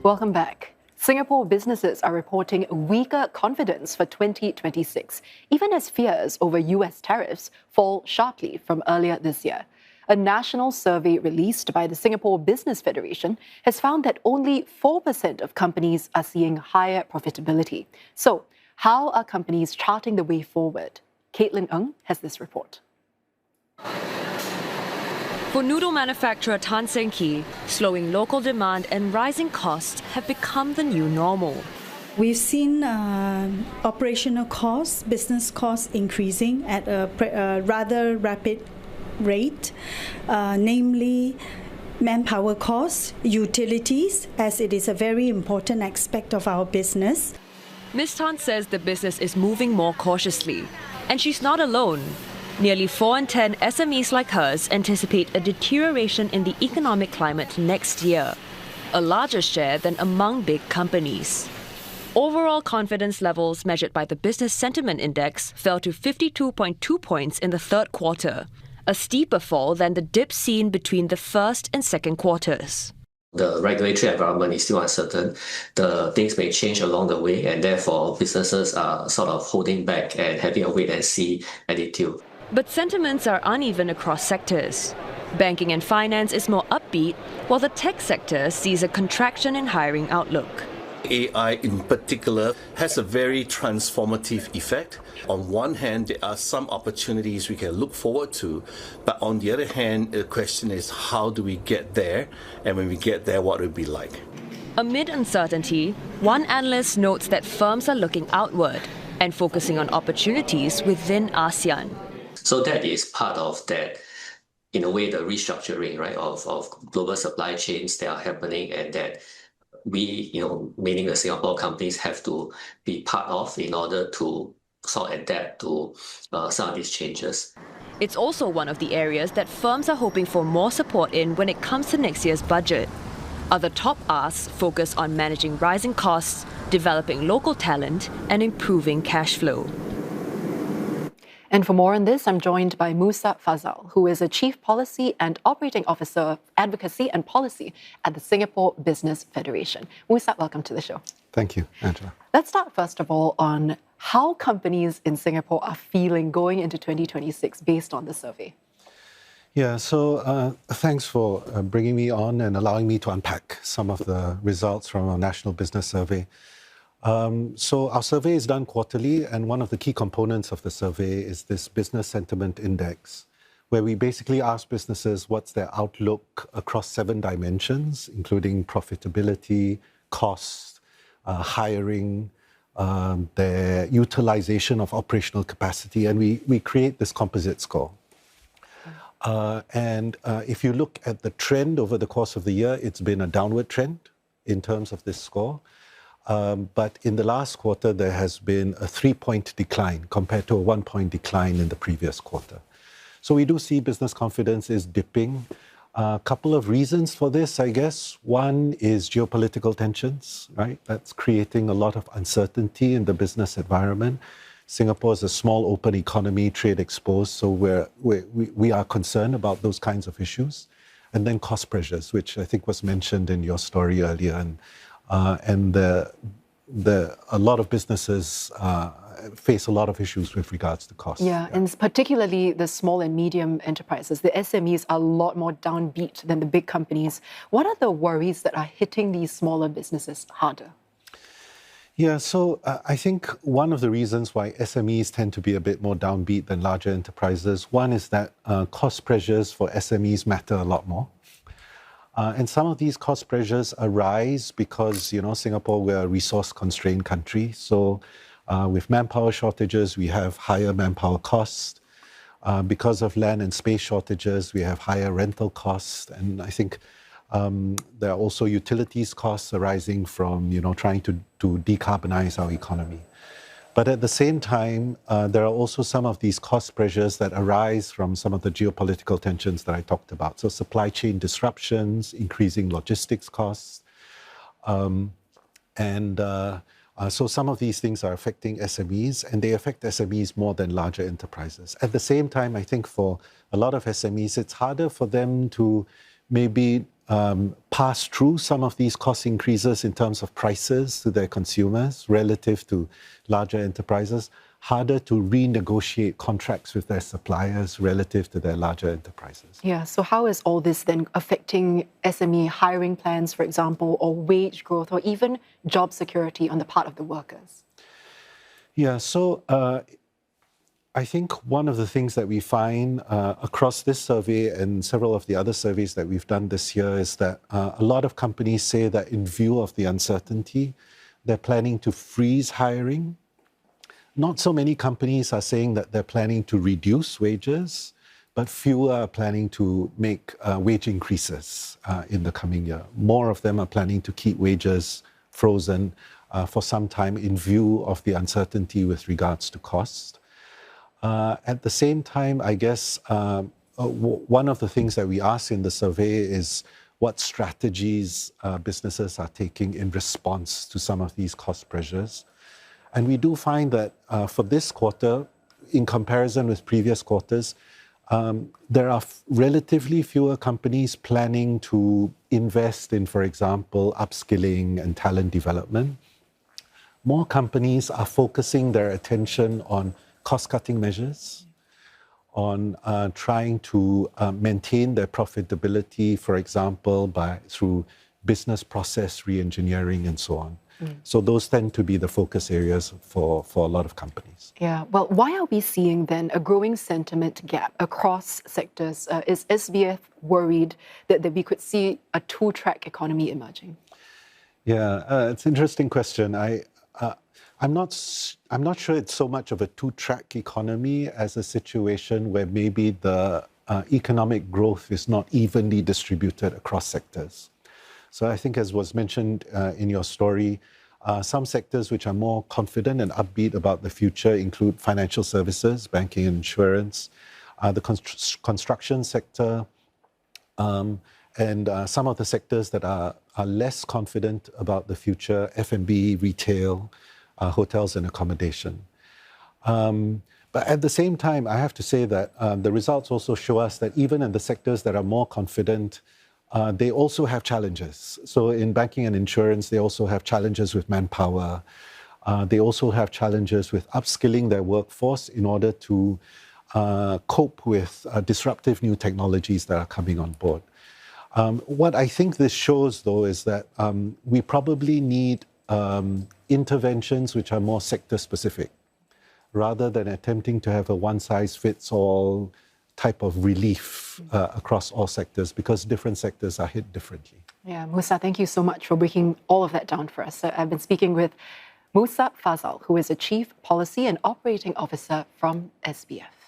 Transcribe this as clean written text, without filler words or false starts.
Welcome back. Singapore businesses are reporting weaker confidence for 2026, even as fears over US tariffs fall sharply from earlier this year. A national survey released by the Singapore Business Federation has found that only 4% of companies are seeing higher profitability. So, how are companies charting the way forward? Caitlin Ng has this report. For noodle manufacturer Tan Seng Kee, slowing local demand and rising costs have become the new normal. We've seen operational costs, business costs increasing at a rather rapid rate, namely manpower costs, utilities, as it is a very important aspect of our business. Ms. Tan says the business is moving more cautiously, and she's not alone. Nearly 4 in 10 SMEs like hers anticipate a deterioration in the economic climate next year, a larger share than among big companies. Overall confidence levels measured by the Business Sentiment Index fell to 52.2 points in the third quarter, a steeper fall than the dip seen between the first and second quarters. The regulatory environment is still uncertain. The things may change along the way, and therefore businesses are sort of holding back and having a wait-and-see attitude. But sentiments are uneven across sectors. Banking and finance is more upbeat, while the tech sector sees a contraction in hiring outlook. AI in particular has a very transformative effect. On one hand, there are some opportunities we can look forward to, but on the other hand, the question is how do we get there? And when we get there, what will it be like? Amid uncertainty, one analyst notes that firms are looking outward and focusing on opportunities within ASEAN. So that is part of that, in a way, the restructuring, right, of global supply chains that are happening, and that we, meaning the Singapore companies, have to be part of in order to sort of adapt to some of these changes. It's also one of the areas that firms are hoping for more support in when it comes to next year's budget. Other top asks focus on managing rising costs, developing local talent, and improving cash flow. And for more on this, I'm joined by Musa Fazal, who is a Chief Policy and Operating Officer of Advocacy and Policy at the Singapore Business Federation. Musa, welcome to the show. Thank you, Angela. Let's start first of all on how companies in Singapore are feeling going into 2026 based on the survey. Yeah, so thanks for bringing me on and allowing me to unpack some of the results from our National Business Survey. So our survey is done quarterly, and one of the key components of the survey is this Business Sentiment Index, where we basically ask businesses what's their outlook across 7 dimensions, including profitability, cost, hiring, their utilization of operational capacity, and we create this composite score. And if you look at the trend over the course of the year, it's been a downward trend in terms of this score. But in the last quarter, there has been a 3-point decline compared to a 1-point decline in the previous quarter. So we do see business confidence is dipping. A couple of reasons for this, I guess. One is geopolitical tensions, right? That's creating a lot of uncertainty in the business environment. Singapore is a small open economy, trade exposed, so we are concerned about those kinds of issues. And then cost pressures, which I think was mentioned in your story earlier. And a lot of businesses face a lot of issues with regards to costs. Yeah, and particularly the small and medium enterprises, the SMEs are a lot more downbeat than the big companies. What are the worries that are hitting these smaller businesses harder? Yeah, so I think one of the reasons why SMEs tend to be a bit more downbeat than larger enterprises, one is that cost pressures for SMEs matter a lot more. And some of these cost pressures arise because, Singapore, we're a resource-constrained country. So with manpower shortages, we have higher manpower costs. Because of land and space shortages, we have higher rental costs. And I think there are also utilities costs arising from, trying to decarbonize our economy. But at the same time, there are also some of these cost pressures that arise from some of the geopolitical tensions that I talked about. So supply chain disruptions, increasing logistics costs. So some of these things are affecting SMEs, and they affect SMEs more than larger enterprises. At the same time, I think for a lot of SMEs, it's harder for them to maybe pass through some of these cost increases in terms of prices to their consumers relative to larger enterprises, harder to renegotiate contracts with their suppliers relative to their larger enterprises. Yeah, so how is all this then affecting SME hiring plans, for example, or wage growth, or even job security on the part of the workers? Yeah, so I think one of the things that we find across this survey and several of the other surveys that we've done this year is that a lot of companies say that in view of the uncertainty, they're planning to freeze hiring. Not so many companies are saying that they're planning to reduce wages, but fewer are planning to make wage increases in the coming year. More of them are planning to keep wages frozen for some time in view of the uncertainty with regards to cost. At the same time, I guess one of the things that we asked in the survey is what strategies businesses are taking in response to some of these cost pressures. And we do find that for this quarter, in comparison with previous quarters, there are relatively fewer companies planning to invest in, for example, upskilling and talent development. More companies are focusing their attention on cost-cutting measures, on trying to maintain their profitability, for example, through business process re-engineering and so on. So those tend to be the focus areas for a lot of companies. Yeah, well, why are we seeing then a growing sentiment gap across sectors? Is SBF worried that we could see a two-track economy emerging? Yeah, it's an interesting question. I'm not sure it's so much of a two-track economy as a situation where maybe the economic growth is not evenly distributed across sectors. So I think, as was mentioned in your story, some sectors which are more confident and upbeat about the future include financial services, banking and insurance, the construction sector, and some of the sectors that are less confident about the future, F&B, retail, hotels and accommodation. But at the same time, I have to say that the results also show us that even in the sectors that are more confident, they also have challenges. So in banking and insurance, they also have challenges with manpower. They also have challenges with upskilling their workforce in order to cope with disruptive new technologies that are coming on board. What I think this shows, though, is that we probably need interventions which are more sector-specific, rather than attempting to have a one-size-fits-all type of relief across all sectors, because different sectors are hit differently. Yeah, Musa, thank you so much for breaking all of that down for us. So I've been speaking with Musa Fazal, who is a Chief Policy and Operating Officer from SBF.